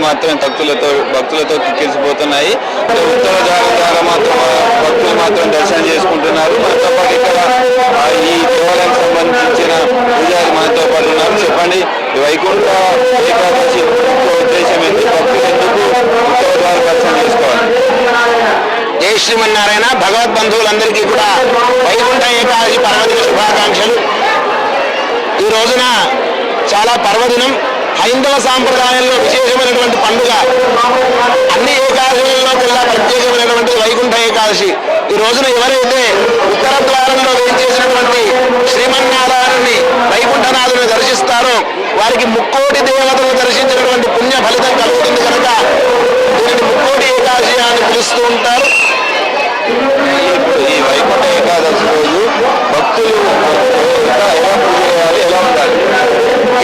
మాత్రం భక్తులతో కిక్కిరిసిపోతున్నాయి. ఉత్తర ద్వారం ద్వారా మాత్రం భక్తులు మాత్రం దర్శనం చేసుకుంటున్నారు. మనతో పాటు ఇక్కడ ఈ దేవాలయానికి సంబంధించిన పూజారి మనతో పాటు ఉన్నారు. చెప్పండి, వైకుంఠ ఏకాదశి ఉద్దేశం ఏంటి? భక్తులు ఎందుకు ఉత్తర ద్వార దర్శనం చేసుకోవాలి? జై శ్రీమన్నారాయణ. భగవద్బంధువులందరికీ కూడా వైకుంఠ ఏకాదశి పర్వదిన శుభాకాంక్షలు. ఈ రోజున చాలా పర్వదినం. హైందవ సాంప్రదాయంలో విశేషమైనటువంటి పండుగ. అన్ని ఏకాదశులలో కల్లా ప్రత్యేకమైనటువంటి వైకుంఠ ఏకాదశి. ఈ రోజున ఎవరైతే ఉత్తర ద్వారంలో వేయించేసినటువంటి శ్రీమన్నారాయణుని వైకుంఠనాథుని దర్శిస్తారో వారికి ముక్కోటి దేవతలను దర్శించినటువంటి పుణ్య ఫలితం కలుగుతుంది కనుక దీనిని ముక్కోటి ఏకాదశి అని పిలుస్తూ ఉంటారు. ఈ వైకుంఠ ఏకాదశి రోజు భక్తులు ఎలా పూజ చేయాలి, ఎలా ఉండాలి?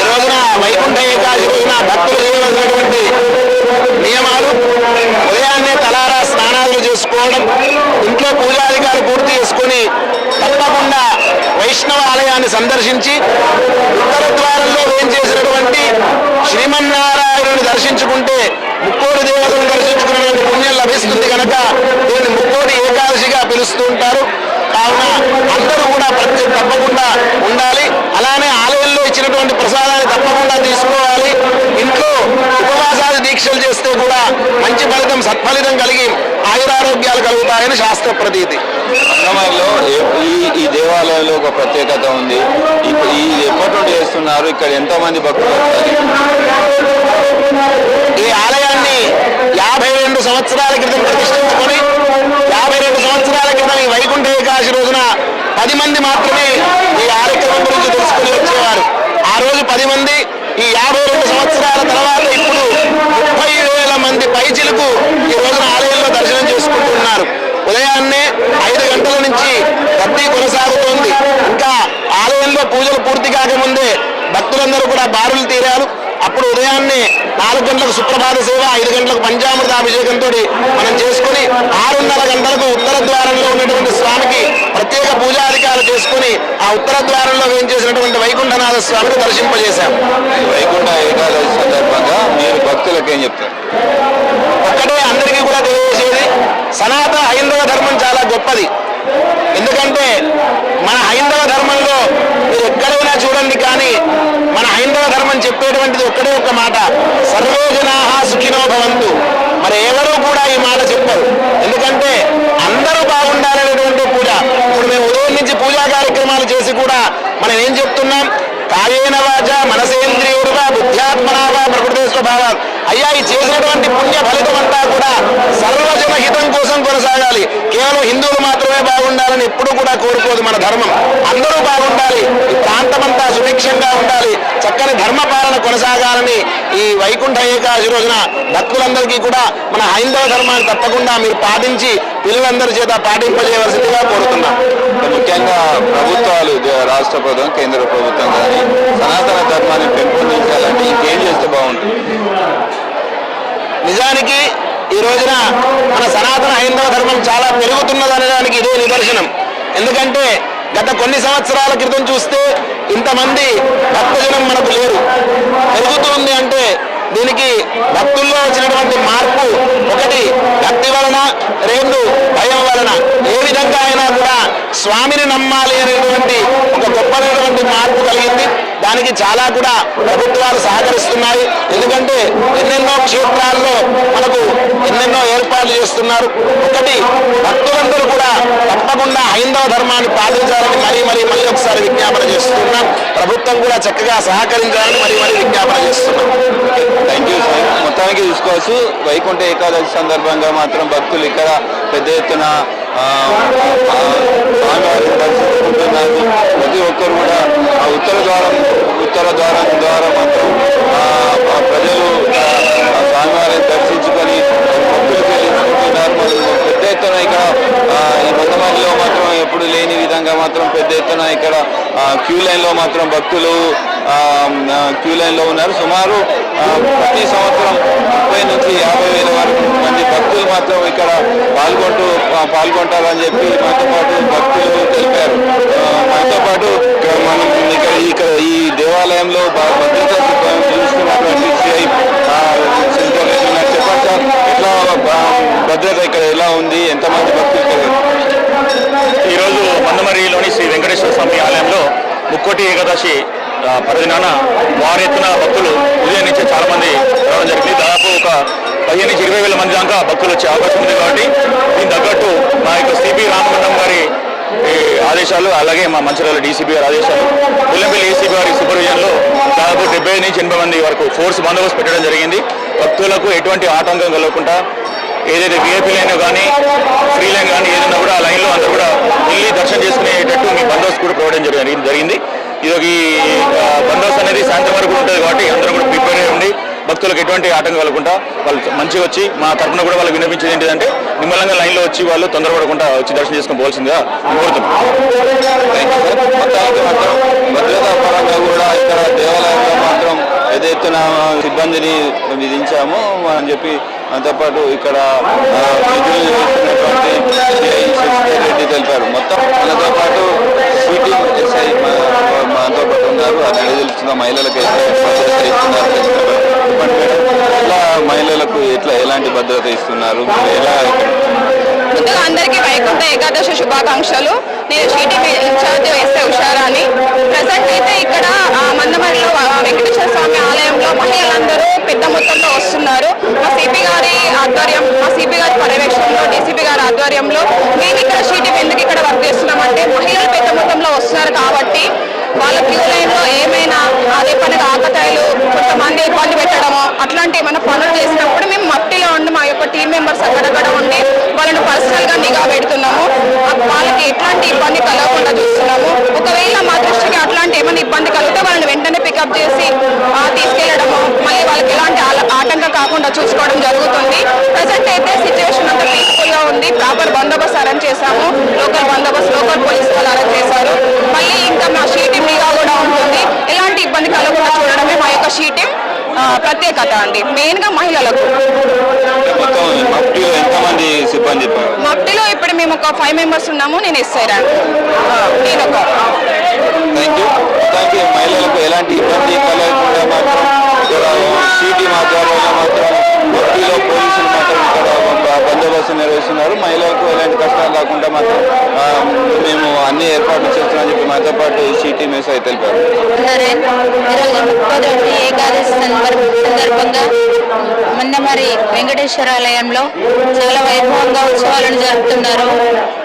ఈ రోజున వైకుంఠ ఏకాదశి రోజున భక్తులు చేయవలసినటువంటి నియమాలు: ఉదయాన్నే తలారా స్నానాలు చేసుకోవడం, ఇంట్లో పూజాధికారులు పూర్తి చేసుకుని తప్పకుండా వైష్ణవ ఆలయాన్ని సందర్శించి ఉత్తర ద్వారంలో వేయించేసినటువంటి శ్రీమన్నారాయణుని దర్శించుకుంటే ముక్కోటి దేవతలను దర్శించుకున్నటువంటి పుణ్యం లభిస్తుంది కనుక దీన్ని ముక్కోటి ఏకాదశిగా పిలుస్తూ ఉంటారు. కావున అందరూ కూడా తప్పకుండా ఉండాలి. అలానే ఆలయంలో ఇచ్చినటువంటి ప్రసాదాన్ని తప్పకుండా తీసుకోవాలి. ఇంట్లో ఉపవాసాది దీక్షలు చేస్తే కూడా మంచి ఫలితం, సత్ఫలితం కలిగి ఆయురారోగ్యాలు కలుగుతాయని శాస్త్ర ప్రతీతి. అన్నమయ్యలో ఈ దేవాలయంలో ఒక ప్రత్యేకత ఉంది. ఈ ఎప్పటి నుండి చేస్తున్నారు? ఇక్కడ ఎంతో మంది భక్తులు వస్తారు. ఈ ఆలయాన్ని 52 సంవత్సరాల క్రితం ప్రతిష్ఠించుకొని 52 సంవత్సరాల క్రితం ఈ వైకుంఠ ఏకాదశి రోజున 10 మంది మాత్రమే ఈ కార్యక్రమం గురించి తెలుసుకుని వచ్చేవారు. ఆ రోజు 10 మంది. ఈ 52 సంవత్సరాల తర్వాత ఇప్పుడు 30,000 మంది పైచిలకు ఈ రోజున ఆలయంలో దర్శనం చేసుకుంటున్నారు. ఉదయాన్నే 5 గంటల నుంచి రద్దీ కొనసాగుతోంది. ఇంకా ఆలయంలో పూజలు పూర్తి కాకముందే భక్తులందరూ కూడా బారులు తీరారు. అప్పుడు ఉదయాన్నే 4 గంటలకు సుప్రభాత సేవ, 5 గంటలకు పంచామృతాభిషేకంతో మనం చేసుకుని 6:30 గంటలకు ఉత్తర ద్వారంలో ఉన్నటువంటి స్వామికి ప్రత్యేక పూజాధికారులు చేసుకుని ఆ ఉత్తర ద్వారంలో వేయించేసినటువంటి వైకుంఠనాథ స్వామిని దర్శింపజేశాం. వైకుంఠ ఏకాదశి సందర్భంగా మీరు భక్తులకు ఏం చెప్తారు? ఒక్కటే అందరికీ కూడా తెలియజేసేది, సనాతన హైందవ ధర్మం చాలా గొప్పది. ఎందుకంటే మన హైందవ ధర్మంలో మీరు ఎక్కడైనా చూడండి, కానీ మన హైందవ ధర్మం చెప్పేటువంటిది ఒక్కడే ఒక్క మాట: సర్వే జనాః సుఖినో భవంతు. మరి ఎవరూ కూడా ఈ మాట చెప్పరు. ఎందుకంటే అందరూ బాగుండాలనేటువంటి పూజ. ఇప్పుడు మేము ఉదయం నుంచి పూజా కార్యక్రమాలు చేసి కూడా మనం ఏం చెప్తున్నాం? కాయేన వాచ మనసేంద్రియుడుగా బుద్ధ్యాత్మనాగా ప్రకృతి స్వభావం. అయ్యా, ఈ చేసినటువంటి పుణ్య ఫలితం అంతా కూడా సర్వజన హితం కోసం కొనసాగాలి. కేవలం హిందువులు మాత్రమే బాగుండాలని ఎప్పుడూ కూడా కోరుకోదు మన ధర్మం. అందరూ బాగుండాలి, ఈ ప్రాంతమంతా సుభిక్షంగా ఉండాలి, చక్కని ధర్మ పాలన కొనసాగాలని ఈ వైకుంఠ ఏకాదశి రోజున భక్తులందరికీ కూడా మన హైందవ ధర్మాన్ని తప్పకుండా మీరు పాటించి పిల్లలందరి చేత పాటింపజేయవలసిందిగా కోరుతున్నాం. ముఖ్యంగా ప్రభుత్వాలు, రాష్ట్ర ప్రభుత్వం, కేంద్ర ప్రభుత్వం కానీ సనాతన ధర్మాన్ని పెంపొందించాలంటే ఇంకేం చేస్తే బాగుంటుంది? నిజానికి ఈ రోజున మన సనాతన హైందవ ధర్మం చాలా పెరుగుతున్నదనడానికి ఇదే నిదర్శనం. ఎందుకంటే గత కొన్ని సంవత్సరాల క్రితం చూస్తే ఇంతమంది భక్తజనం మనకు లేరు. పెరుగుతుంది అంటే దీనికి భక్తుల్లో వచ్చినటువంటి మార్పు, ఒకటి భక్తి వలన, 2 భయం వలన. ఏ విధంగా అయినా కూడా స్వామిని నమ్మాలి అనేటువంటి ఒక గొప్పమైనటువంటి మార్పు కలిగింది. దానికి చాలా కూడా ప్రభుత్వాలు సహకరిస్తున్నాయి. ఎందుకంటే ఎన్నెన్నో క్షేత్రాల్లో మనకు ఎన్నెన్నో ఏర్పాట్లు చేస్తున్నారు. ఒకటి, భక్తులందరూ కూడా తప్పకుండా హైందవ ధర్మాన్ని పాటించాలని మరీ ఒకసారి విజ్ఞాపన చేస్తున్నాం. ప్రభుత్వం కూడా చక్కగా సహకరించాలని మరీ విజ్ఞాపన చేస్తున్నాం. Thank you sir. మొత్తానికి చూసుకోవచ్చు, వైకుంఠ ఏకాదశి సందర్భంగా మాత్రం భక్తులు ఇక్కడ పెద్ద ఎత్తున స్వామివారిని దర్శించుకుంటున్నారు. ప్రతి ఒక్కరు కూడా ఆ ఉత్తర ద్వారం ద్వారా మాత్రం ప్రజలు స్వామివారిని దర్శించుకొని భక్తులు చెల్లించుకుంటున్నారు. పెద్ద ఎత్తున ఇక్కడ ఈ మందమల్లిలో మాత్రం ఎప్పుడు లేని విధంగా మాత్రం పెద్ద ఎత్తున ఇక్కడ క్యూ లైన్లో మాత్రం భక్తులు క్యూ లైన్లో ఉన్నారు. సుమారు ప్రతి సంవత్సరం 30 నుంచి 50,000 వరకు మంది భక్తులు మాత్రం ఇక్కడ పాల్గొంటారని చెప్పి మనతో పాటు భక్తులు తెలిపారు. మనతో పాటు మనం ఇక్కడ ఈ దేవాలయంలో భద్రతా చూస్తున్నటువంటి సిఐ భద్రత ఇక్కడ ఎలా ఉంది, ఎంతమంది భక్తులు ఇక్కడ? ఈరోజు మందమరిలోని శ్రీ వెంకటేశ్వర స్వామి ఆలయంలో ముక్కోటి ఏకాదశి పర్వదినాన వారి ఎత్తున భక్తులు ఉదయం నుంచి చాలా మంది రావడం జరిగింది. దాదాపు ఒక 15 నుంచి 20 వేల మంది దాకా భక్తులు వచ్చే అవకాశం ఉంది. కాబట్టి దీని తగ్గట్టు మా యొక్క సిపి రామగుండం గారి ఆదేశాలు, అలాగే మా మంచిర్యాల డీసీపీ గారి ఆదేశాలు, పుల్లంపల్లి ఏసీపీ గారి సూపర్విజన్లో దాదాపు 70 నుంచి 80 మంది వరకు ఫోర్స్ బందోబస్తు పెట్టడం జరిగింది. భక్తులకు ఎటువంటి ఆటంకం కలగకుండా ఏదైతే విఐపీ లైన్ కానీ ఫ్రీ లైన్ కానీ ఏదైనా కూడా ఆ లైన్లో అందరూ కూడా వెళ్ళి దర్శనం చేసుకునేటట్టు మీ బందోబస్తు కూడా ప్రొవైడ్ జరిగింది. ఇది బందోబస్తు అనేది సాయంత్రం వరకు ఉంటుంది కాబట్టి అందరూ కూడా ప్రిపేర్ అయ్యి ఉండి భక్తులకు ఎటువంటి ఆటంకం కలగకుండా వాళ్ళు మంచిగా వచ్చి మా తరఫున కూడా వాళ్ళు వినిపించేది ఏంటంటే నిమ్మలంగా లైన్లో వచ్చి వాళ్ళు తొందరపడకుండా వచ్చి దర్శనం చేసుకొని పోవాల్సిందిగా కోరుతున్నాం. మొత్తానికి మాత్రం భద్రతా పరంగా కూడా ఇక్కడ దేవాలయంలో మాత్రం ఏదైతున్న సిబ్బందిని విధించామో అని చెప్పి దాంతోపాటు ఇక్కడ విధులు చేస్తున్నటువంటి రెడ్డి తెలిపారు. మొత్తం మనతో పాటు షూటింగ్ ఎస్ఐ మనతో పాటు ఉన్నారు. అది తెలుస్తున్న మహిళలకు భద్రత ఇస్తున్నారు. చెప్పండి మేడం, ఎట్లా మహిళలకు ఎలాంటి భద్రత ఇస్తున్నారు, ఎలా? ముందుగా అందరికీ వైకుంఠ ఏకాదశి శుభాకాంక్షలు. నేను షీటీ ఇన్ఛార్జ్ వేస్తే ఉషారాని. ప్రజెంట్ అయితే ఇక్కడ మందమరిలో వెంకటేశ్వర స్వామి ఆలయంలో మహిళలందరూ పెద్ద మొత్తంలో వస్తున్నారు. మా సిపి గారి ఆధ్వర్యం, మా సిపి గారి పర్యవేక్షణలో, డీసీపీ గారి ఆధ్వర్యంలో మేము ఇక్కడ షీటీ ఎందుకు ఇక్కడ వర్క్ చేస్తున్నామంటే మహిళలు పెద్ద మొత్తంలో వస్తున్నారు కాబట్టి వాళ్ళ క్యూ లైన్లో ఏమైనా అదే పనిగా ఆకతాయిలు కొంతమంది ఇబ్బంది పెట్టడము అట్లాంటి ఏమైనా పనులు చేసినప్పుడు మేము మట్టిలో ఉండి మా యొక్క టీం మెంబర్స్ అక్కడక్కడ ఉండి వాళ్ళని పర్సనల్గా నిఘా పెడుతున్నాము. వాళ్ళకి ఎట్లాంటి ఇబ్బంది కలగకుండా చూస్తున్నాము. ఒకవేళ మా దృష్టికి అట్లాంటి ఏమైనా ఇబ్బంది కలిగితే వాళ్ళని వెంటనే పికప్ చేసి తీసుకెళ్లడము, మళ్ళీ వాళ్ళకి ఎలాంటి ఆటంకం కాకుండా చూసుకోవడం జరుగుతుంది. ప్రజెంట్ అయితే సిచ్యువేషన్ అంతా పీస్ఫుల్గా ఉంది. ప్రాపర్ బందోబస్తు అరేంజ్ చేశాము. లోకల్ బందోబస్తు, లోకల్ పోలీస్ వాళ్ళు అరేంజ్ చేశారు. మళ్ళీ ఇంకా మా షీటీ మీగా కూడా ఉంటుంది. ఎలాంటి ఇబ్బంది కలగకుండా చూడడమే మా యొక్క షీటీ ప్రత్యేకత అండి, మెయిన్గా మహిళలకు. మొత్తం మఫ్టీలో ఎంతమంది సిబ్బంది? మఫ్టీలో ఇప్పుడు మేము ఒక 5 మెంబర్స్ ఉన్నాము. నేను ఎస్ఐ ర్యాంక్. నేను ఒక థ్యాంక్ యూ. మొత్తానికి మహిళలకు ఎలాంటి ఇబ్బంది కలగకుండా మాత్రం ఇక్కడ సిటీ ఆధ్వర్యంలో మాత్రం మఫ్టీలో పోలీసులు మాత్రం ఇక్కడ బందోబస్తు నిర్వహిస్తున్నారు. మహిళలకు ఎలాంటి కష్టాలు రాకుండా మాత్రం మేము అన్ని ఏర్పాట్లు చేస్తున్నామని చెప్పి మాతో పాటు సిటీ మేసై తెలిపారు. ఏకాదశి సందర్భంగా మందమరి వెంకటేశ్వర ఆలయంలో చాలా వైభవంగా ఉత్సవాలను జరుపుతున్నారు.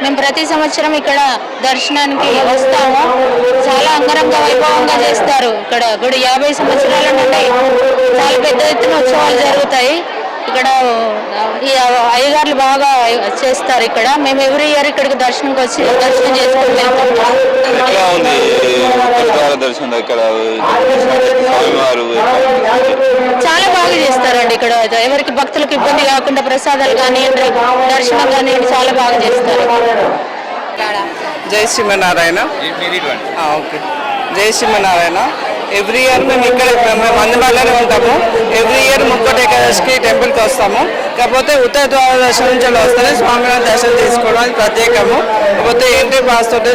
మేము ప్రతి సంవత్సరం ఇక్కడ దర్శనానికి వస్తాము. చాలా అంగరంగ వైభవంగా చేస్తారు. ఇక్కడ గుడి 50 సంవత్సరాల నుండి చాలా పెద్ద ఎత్తున ఉత్సవాలు జరుగుతాయి. ఇక్కడ ఈ అయ్యగారులు బాగా చేస్తారు. ఇక్కడ మేము ఎవ్రీ ఇయర్ ఇక్కడికి దర్శనంకి వచ్చి దర్శనం చేసుకుని వెళ్తాం. ఎట్లా ఉంది దర్శనం ఇక్కడ స్వామివారు? చాలా బాగా చేస్తారండి. ఇక్కడ ఎవరికి భక్తులకు ఇబ్బంది కాకుండా ప్రసాదాలు కానీ దర్శనం కానీ చాలా బాగా చేస్తారు. జై శ్రీమన్నారాయణ. ఓకే, జై శ్రీమన్నారాయణ. ఎవ్రీ ఇయర్ మేము ఇక్కడ మందమరిలోనే ఉంటాము. ఎవ్రీ ఇయర్ ముక్కోటి ఏకాదశికి టెంపుల్కి వస్తాము. కాకపోతే ఉత్తర ద్వార దర్శనం నుంచి వస్తేనే స్వామివారి దర్శనం తీసుకోవడం అది ప్రత్యేకము. కాకపోతే ఎంట్రీ పాస్ తోటి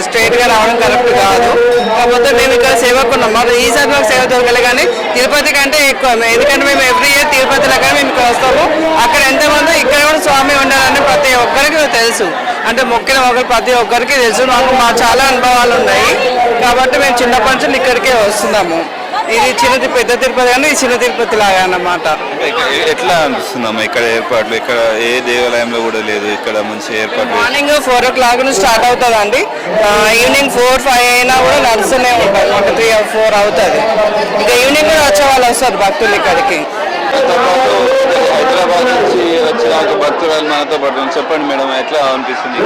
స్ట్రైట్గా రావడం కరెక్ట్ కాదు. కాకపోతే మేము ఇక్కడ సేవకున్నాం. మరి ఈసారి మాకు సేవ దొరకలే కానీ తిరుపతి కంటే ఎక్కువ. ఎందుకంటే మేము ఎవ్రీ ఇయర్ తిరుపతి లాగా మేము ఇక్కడ వస్తాము. అక్కడ ఎంతమంది ఇక్కడ కూడా స్వామి ఉండాలని ప్రతి ఒక్కరికి తెలుసు. అంటే మొక్కిన ఒకరు ప్రతి ఒక్కరికి తెలుసు. మా చాలా అనుభవాలు ఉన్నాయి కాబట్టి మేము చిన్నప్పటి నుంచి ఇక్కడికే వస్తున్నాము. ఇది పెద్ద తిరుపతి కానీ ఇది చిన్న తిరుపతి లాగా అన్నమాట. ఎట్లా అనిపిస్తుందమ్మా ఇక్కడ ఏర్పాట్లు? ఇక్కడ ఏ దేవాలయంలో కూడా లేదు ఇక్కడ మంచి ఏర్పాట్లు. మార్నింగ్ 4 o'clock నుంచి స్టార్ట్ అవుతుందండి. ఈవినింగ్ 4, 5 అయినా కూడా నడుస్తూనే ఉంటాయి. 1, 3 or 4 అవుతుంది. ఇంకా ఈవినింగ్ కూడా వచ్చే వాళ్ళు వస్తారు భక్తులు ఇక్కడికి. హైదరాబాద్ నుంచి వచ్చిన ఒక భక్తురాలు మనతో పాటు. చెప్పండి మేడం, ఎట్లా అనిపిస్తుంది?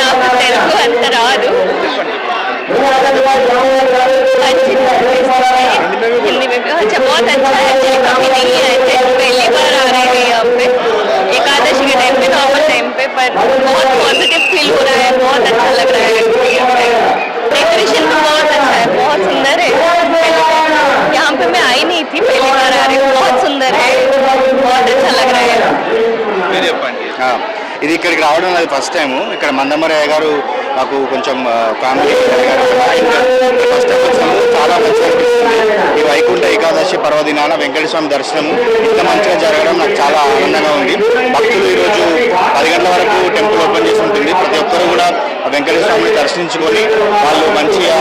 నాకు తెలుగు అంత రాదు. बहुत अच्छा है, कमी नहीं है। पहली बार आ रही है यहाँ पे एकादशी के टाइम पे, नॉर्मल टाइम पे, पर बहुत पॉजिटिव फील हो रहा है। बहुत अच्छा लग रहा है। डेकोरेशन भी बहुत अच्छा है, बहुत सुंदर है। यहाँ पे मैं आई नहीं थी, पहली बार आ रही हूँ। बहुत सुंदर है, बहुत अच्छा लग रहा है। ఇది ఇక్కడికి రావడం అది ఫస్ట్ టైము. ఇక్కడ మందమరి గారు మాకు కొంచెం ఫ్యామిలీ ఫస్ట్ టైం వచ్చాము. చాలా మంచిగా అనిపిస్తుంది. ఈ వైకుంఠ ఏకాదశి పర్వదినాన వెంకటేశ్వర స్వామి దర్శనం ఇంత మంచిగా జరగడం నాకు చాలా ఆనందంగా ఉంది. భక్తులు ఈరోజు 10 గంటల వరకు టెంపుల్ ఓపెన్ చేసి ఉంటుంది. ప్రతి ఒక్కరు కూడా వెంకటేశ్వర స్వామిని దర్శించుకొని వాళ్ళు మంచిగా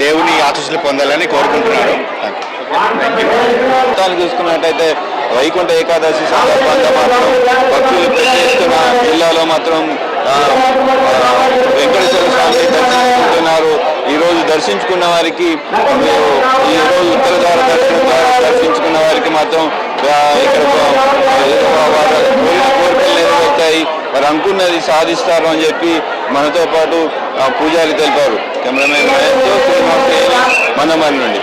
దేవుని ఆశీస్సులు పొందాలని కోరుకుంటున్నారు. మొత్తాన్ని చూసుకున్నట్టయితే వైకుంఠ ఏకాదశి సందర్భంగా మాత్రం భక్తులు పెద్ద ఎత్తున జిల్లాలో మాత్రం వెంకటేశ్వర స్వామిని దర్శించుకుంటున్నారు. ఈరోజు దర్శించుకున్న వారికి ఈరోజు ఉత్తర ద్వార దర్శనం ద్వారా దర్శించుకున్న వారికి మాత్రం ఇక్కడ వారు కోరిన కోరికలు నెరవేర్తాయి, వారు అనుకున్నది సాధిస్తారు అని చెప్పి మనతో పాటు పూజారి తెలిపారు. కెమెరామెన్ మహేష్తో మందమరి నుండి.